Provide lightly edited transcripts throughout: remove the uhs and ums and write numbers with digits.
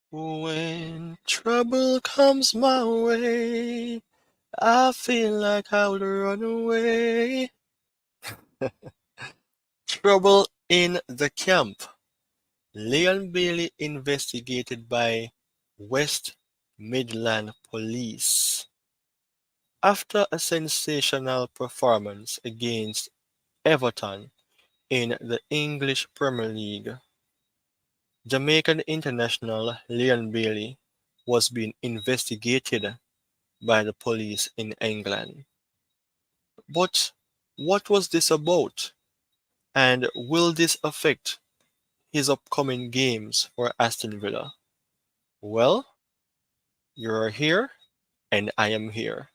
When trouble comes my way, I feel like I would run away. Trouble in the camp. Leon Bailey investigated by West Midland Police. After a sensational performance against Everton in the English Premier League, Jamaican international Leon Bailey was being investigated by the police in England. But what was this about? And will this affect his upcoming games for Aston Villa? Well, you're here and I am here.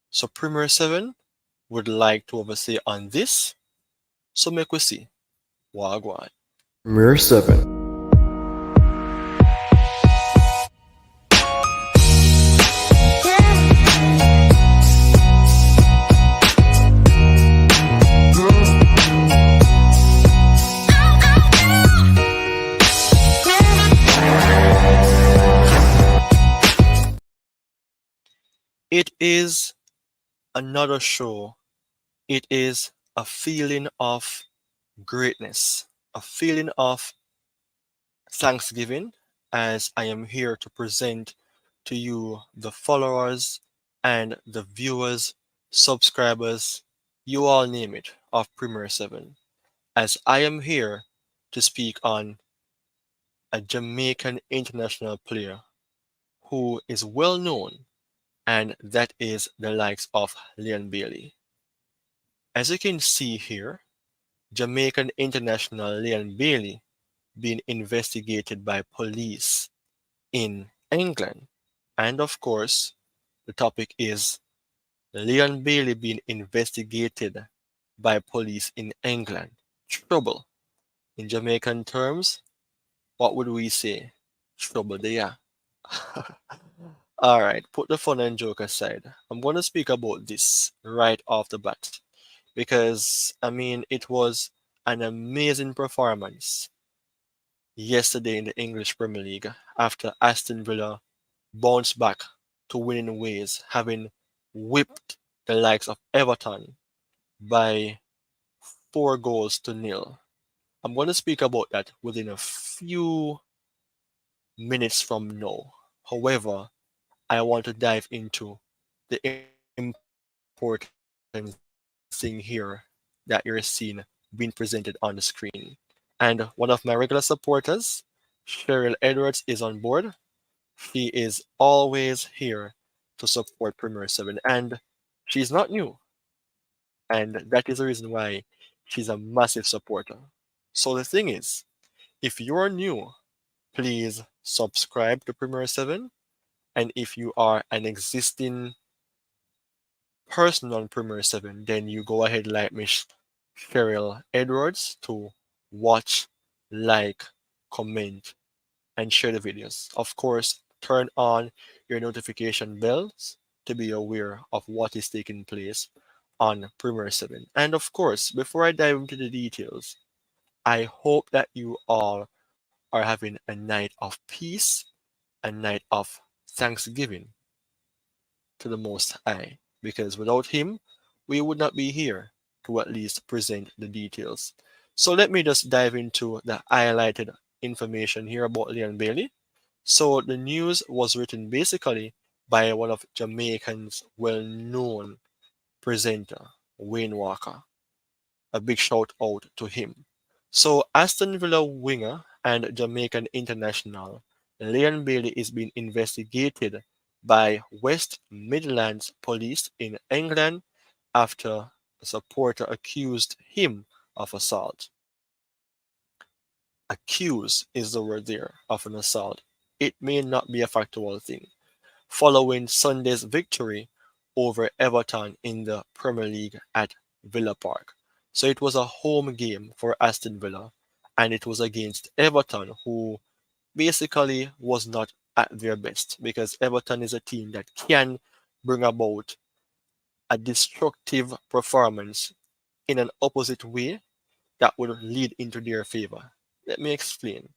So Premier 7 would like to oversee on this. So make we see. Wagwan. Premier 7. It is another show. It is a feeling of greatness, a feeling of thanksgiving, as I am here to present to you the followers and the viewers, subscribers, you all name it, of Premier 7, as I am here to speak on a Jamaican international player who is well known, and that is the likes of Leon Bailey. As you can see here, Jamaican international Leon Bailey being investigated by police in England. And of course, the topic is Leon Bailey being investigated by police in England. Trouble. In Jamaican terms, what would we say? Trouble there. All right, put the fun and joke aside. I'm going to speak about this right off the bat because, I mean, it was an amazing performance yesterday in the English Premier League after Aston Villa bounced back to winning ways, having whipped the likes of Everton by 4 goals to nil. I'm going to speak about that within a few minutes from now. However, I want to dive into the important thing here that you're seeing being presented on the screen. And one of my regular supporters, Cheryl Edwards, is on board. She is always here to support Premier 7, and she's not new, and that is the reason why she's a massive supporter. So the thing is, if you're new, please subscribe to Premier 7, and if you are an existing person on Premier 7, then you go ahead like Miss Cheryl Edwards to watch, like, comment, and share the videos. Of course, turn on your notification bells to be aware of what is taking place on Premier 7. And of course, before I dive into the details, I hope that you all are having a night of peace, a night of thanksgiving to the Most High, because without Him, we would not be here to at least present the details. So let me just dive into the highlighted information here about Leon Bailey. So the news was written basically by one of Jamaican's well-known presenter, Wayne Walker. A big shout out to him. So Aston Villa winger and Jamaican international Leon Bailey is being investigated by West Midlands police in England after a supporter accused him of assault. Accuse is the word there of an assault. It may not be a factual thing. Following Sunday's victory over Everton in the Premier League at Villa Park. So it was a home game for Aston Villa, and it was against Everton, who basically was not at their best, because Everton is a team that can bring about a destructive performance in an opposite way that would lead into their favor. Let me explain.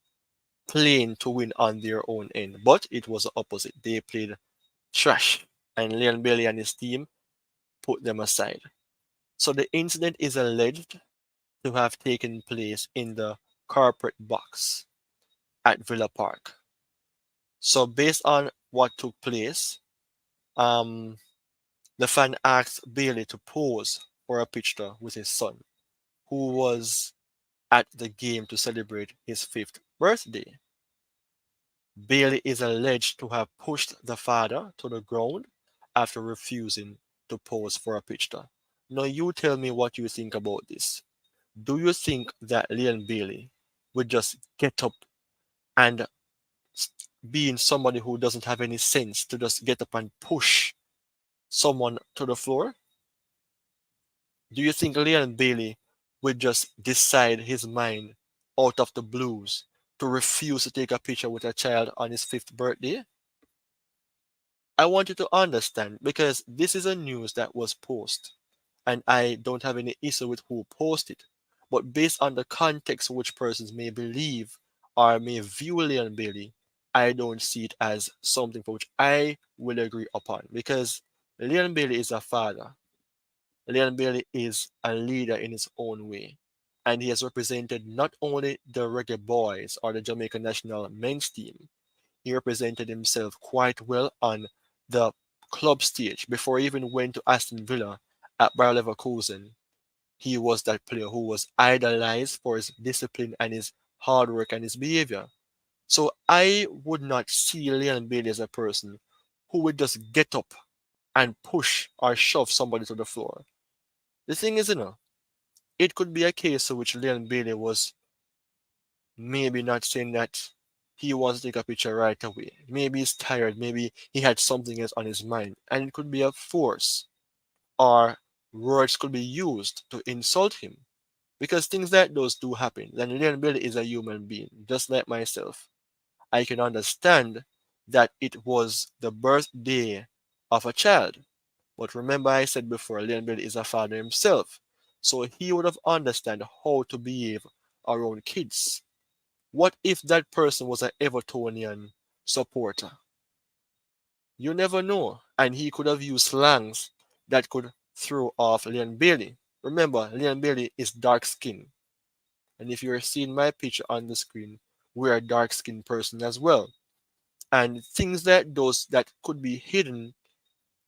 playing to win on their own end. But it was the opposite. They played trash, and Leon Bailey and his team put them aside. So the incident is alleged to have taken place in the corporate box at Villa Park. So based on what took place, um, the fan asked Bailey to pose for a picture with his son, who was at the game to celebrate his fifth birthday. Bailey is alleged to have pushed the father to the ground after refusing to pose for a picture. Now, you tell me what you think about this. Do you think that Leon Bailey would just get up and, being somebody who doesn't have any sense, to just get up and push someone to the floor? Do you think Leon Bailey would just decide his mind out of the blues to refuse to take a picture with a child on his fifth birthday? I want you to understand, because this is a news that was posted, and I don't have any issue with who posted. But based on the context which persons may believe or may view Leon Bailey, I don't see it as something for which I will agree upon, because Leon Bailey is a father. Leon Bailey is a leader in his own way, and he has represented not only the Reggae Boys or the Jamaican National men's team. He represented himself quite well on the club stage before he even went to Aston Villa at Bayer Leverkusen. He was that player who was idolized for his discipline and his hard work and his behavior. So I would not see Leon Bailey as a person who would just get up and push or shove somebody to the floor. The thing is, it could be a case in which Leon Bailey was maybe not saying that he wants to take a picture right away. Maybe he's tired. Maybe he had something else on his mind. And it could be a force, or words could be used to insult him. Because things like those do happen. And Leon Bailey is a human being, just like myself. I can understand that it was the birthday of a child. But remember, I said before, Leon Bailey is a father himself. So he would have understand how to behave around kids. What if that person was an Evertonian supporter? You never know. And he could have used slangs that could throw off Leon Bailey. Remember, Leon Bailey is dark skinned. And if you're seeing my picture on the screen, we're a dark skinned person as well. And things like those that could be hidden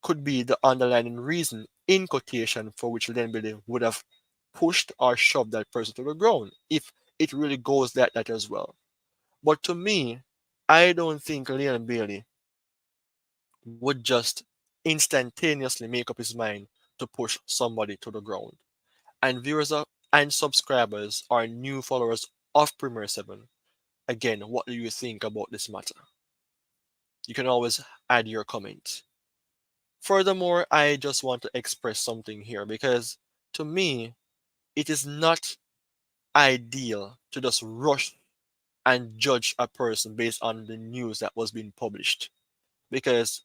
could be the underlying reason, in quotation, for which Leon Bailey would have pushed or shoved that person to the ground, if it really goes like that as well. But to me, I don't think Leon Bailey would just instantaneously make up his mind to push somebody to the ground. And viewers and subscribers are new followers of Premier 7. Again, what do you think about this matter? You can always add your comment. Furthermore, I just want to express something here, because to me, it is not ideal to just rush and judge a person based on the news that was being published, because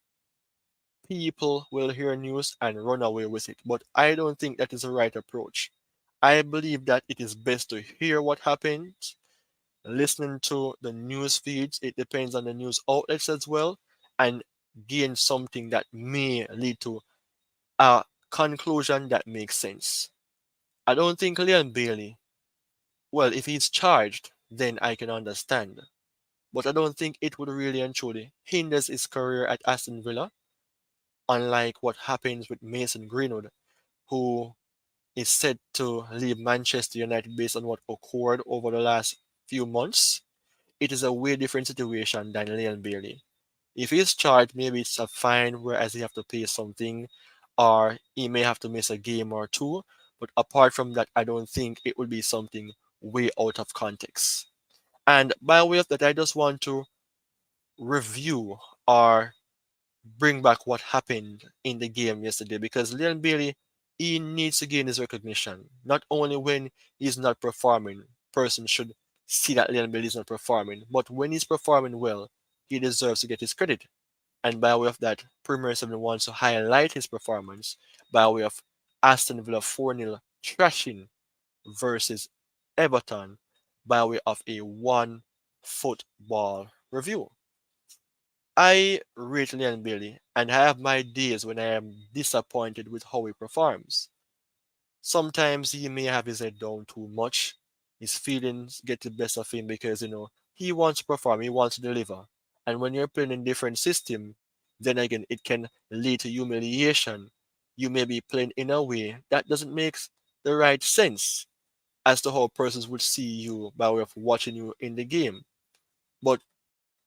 people will hear news and run away with it. But I don't think that is the right approach. I believe that it is best to hear what happened, listening to the news feeds. It depends on the news outlets as well, and gain something that may lead to a conclusion that makes sense. I don't think Leon Bailey, well, if he's charged, then I can understand. But I don't think it would really and truly hinders his career at Aston Villa, unlike what happens with Mason Greenwood, who is said to leave Manchester United based on what occurred over the last few months. It is a way different situation than Leon Bailey. If he's charged, maybe it's a fine, whereas he have to pay something, or he may have to miss a game or two. But apart from that, I don't think it would be something way out of context. And by way of that, I just want to review or bring back what happened in the game yesterday, because Leon Bailey, he needs to gain his recognition. Not only when he's not performing, person should see that Leon Bailey is not performing, but when he's performing well, he deserves to get his credit. And by way of that, Premier 7 wants to highlight his performance by way of Aston Villa 4-0 thrashing versus Everton by way of a 1 football review. I rate Leon Bailey, and I have my days when I am disappointed with how he performs. Sometimes he may have his head down too much. His feelings get the best of him because, he wants to perform, he wants to deliver. And when you're playing in different system, then again, it can lead to humiliation. You may be playing in a way that doesn't make the right sense as to how persons would see you by way of watching you in the game. But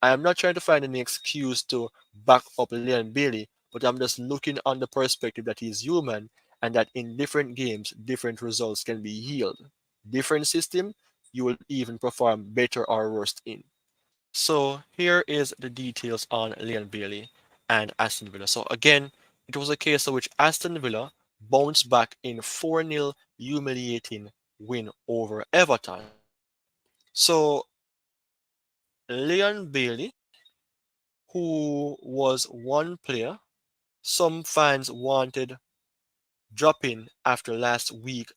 I am not trying to find any excuse to back up Leon Bailey, but I'm just looking on the perspective that he's human and that in different games, different results can be yield. Different system, you will even perform better or worse in. So here is the details on Leon Bailey and Aston Villa. So again, it was a case in which Aston Villa bounced back in 4-0 humiliating win over Everton. So Leon Bailey, who was one player some fans wanted dropping after last week,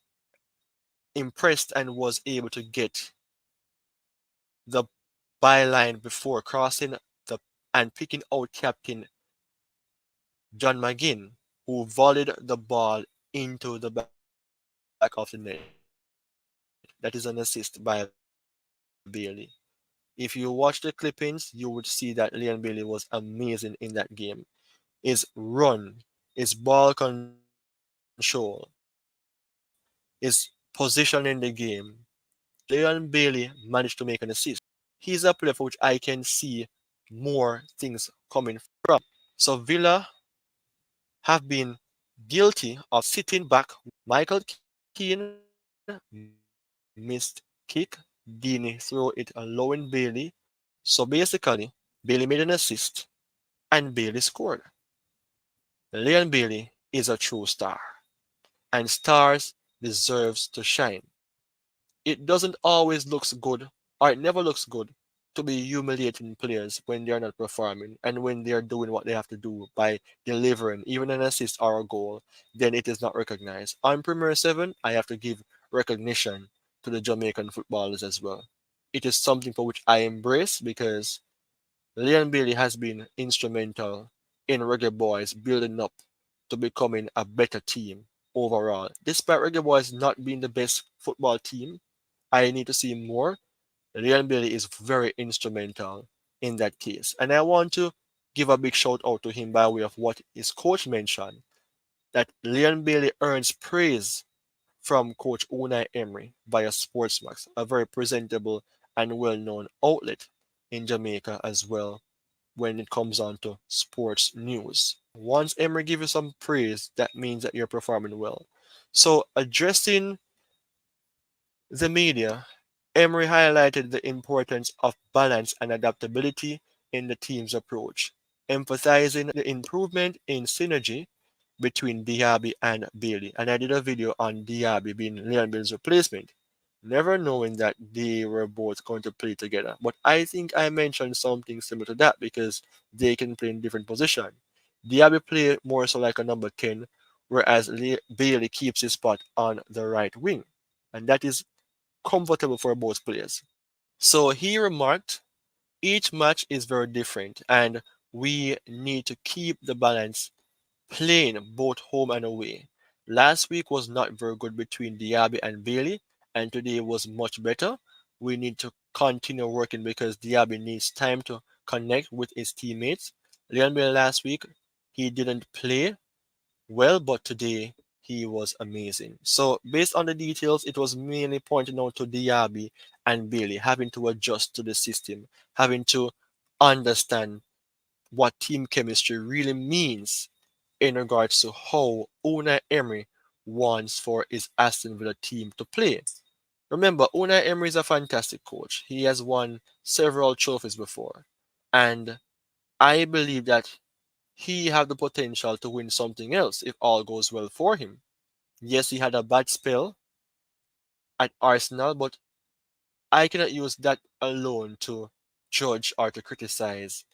impressed and was able to get the byline before crossing the and picking out captain John McGinn, who volleyed the ball into the back of the net. That is an assist by Bailey. If you watch the clippings, you would see that Leon Bailey was amazing in that game. His run, his ball control, his position in the game. Leon Bailey managed to make an assist. He's a player for which I can see more things coming from him. So Villa have been guilty of sitting back when Michael Keane missed kick. Dini threw it allowing Bailey. So basically, Bailey made an assist and Bailey scored. Leon Bailey is a true star, and stars deserves to shine. It doesn't always looks good, or it never looks good, to be humiliating players when they are not performing and when they are doing what they have to do by delivering even an assist or a goal, then it is not recognized. On Premier 7, I have to give recognition to the Jamaican footballers as well. It is something for which I embrace because Leon Bailey has been instrumental in Reggae Boys building up to becoming a better team overall. Despite Reggae Boys not being the best football team, I need to see more. Leon Bailey is very instrumental in that case. And I want to give a big shout out to him by way of what his coach mentioned that Leon Bailey earns praise from coach Unai Emery via Sportsmax, a very presentable and well known outlet in Jamaica as well when it comes on to sports news. Once Emery gives you some praise, that means that you're performing well. So addressing the media, Emery highlighted the importance of balance and adaptability in the team's approach, emphasizing the improvement in synergy between Diaby and Bailey. And I did a video on Diaby being Leon Bailey's replacement, never knowing that they were both going to play together. But I think I mentioned something similar to that because they can play in different positions. Diaby play more so like a number 10, whereas Bailey keeps his spot on the right wing. And that is comfortable for both players. So he remarked, each match is very different and we need to keep the balance playing both home and away. Last week was not very good between Diaby and Bailey, and today was much better. We need to continue working because Diaby needs time to connect with his teammates. Leon Bailey last week, he didn't play well, but today he was amazing. So, based on the details, it was mainly pointing out to Diaby and Bailey having to adjust to the system, having to understand what team chemistry really means in regards to how Unai Emery wants for his Aston Villa team to play. Remember, Unai Emery is a fantastic coach. He has won several trophies before, and I believe that he have the potential to win something else if all goes well for him. Yes, he had a bad spell at Arsenal, but I cannot use that alone to judge or to criticize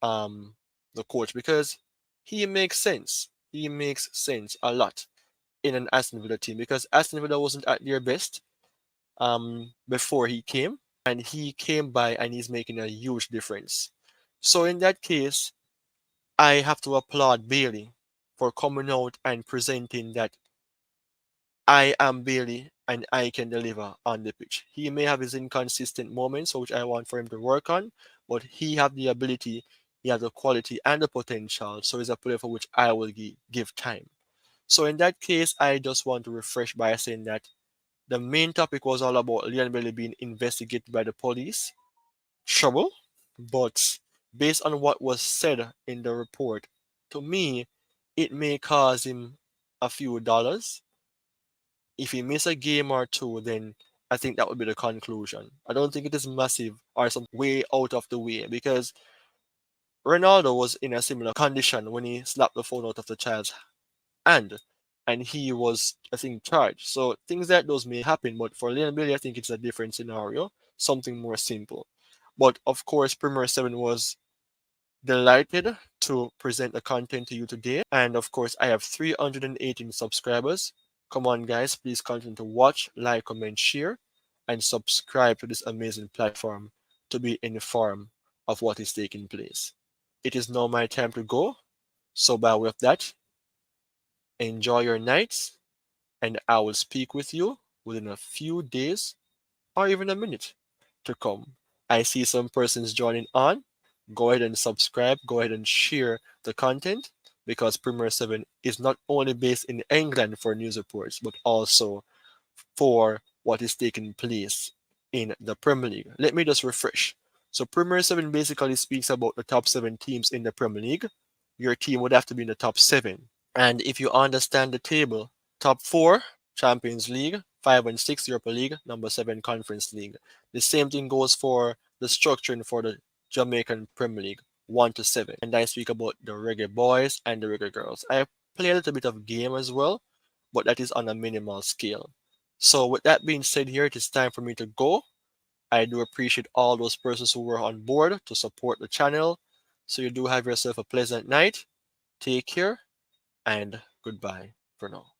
um the coach because he makes sense. He makes sense a lot in an Aston Villa team because Aston Villa wasn't at their best before he came. and he came by and he's making a huge difference. So in that case, I have to applaud Bailey for coming out and presenting that I am Bailey and I can deliver on the pitch. He may have his inconsistent moments, which I want for him to work on, but he have the ability, he has the quality and the potential. So he's a player for which I will give time. So in that case, I just want to refresh by saying that the main topic was all about Leon Bailey being investigated by the police. Trouble, but based on what was said in the report, to me, it may cause him a few dollars. If he miss a game or two, then I think that would be the conclusion. I don't think it is massive or something way out of the way because Ronaldo was in a similar condition when he slapped the phone out of the child's hand and he was, I think, charged. So things like those may happen, but for Leon Bailey, I think it's a different scenario, something more simple. But of course, Premier 7 was delighted to present the content to you today. And of course, I have 318 subscribers. Come on, guys, please continue to watch, like, comment, share, and subscribe to this amazing platform to be informed of what is taking place. It is now my time to go. So, by way of that, enjoy your nights, and I will speak with you within a few days or even a minute to come. I see some persons joining on. Go ahead and subscribe, go ahead and share the content because Premier 7 is not only based in England for news reports, but also for what is taking place in the Premier League. Let me just refresh. So, Premier 7 basically speaks about the top 7 teams in the Premier League. Your team would have to be in the top 7. And if you understand the table, top 4, Champions League, 5 and 6, Europa League, number 7, Conference League. The same thing goes for the structuring for the Jamaican Premier League, 1 to 7. And I speak about the reggae boys and the reggae girls. I play a little bit of game as well, but that is on a minimal scale. So with that being said here, it is time for me to go. I do appreciate all those persons who were on board to support the channel. So you do have yourself a pleasant night. Take care and goodbye for now.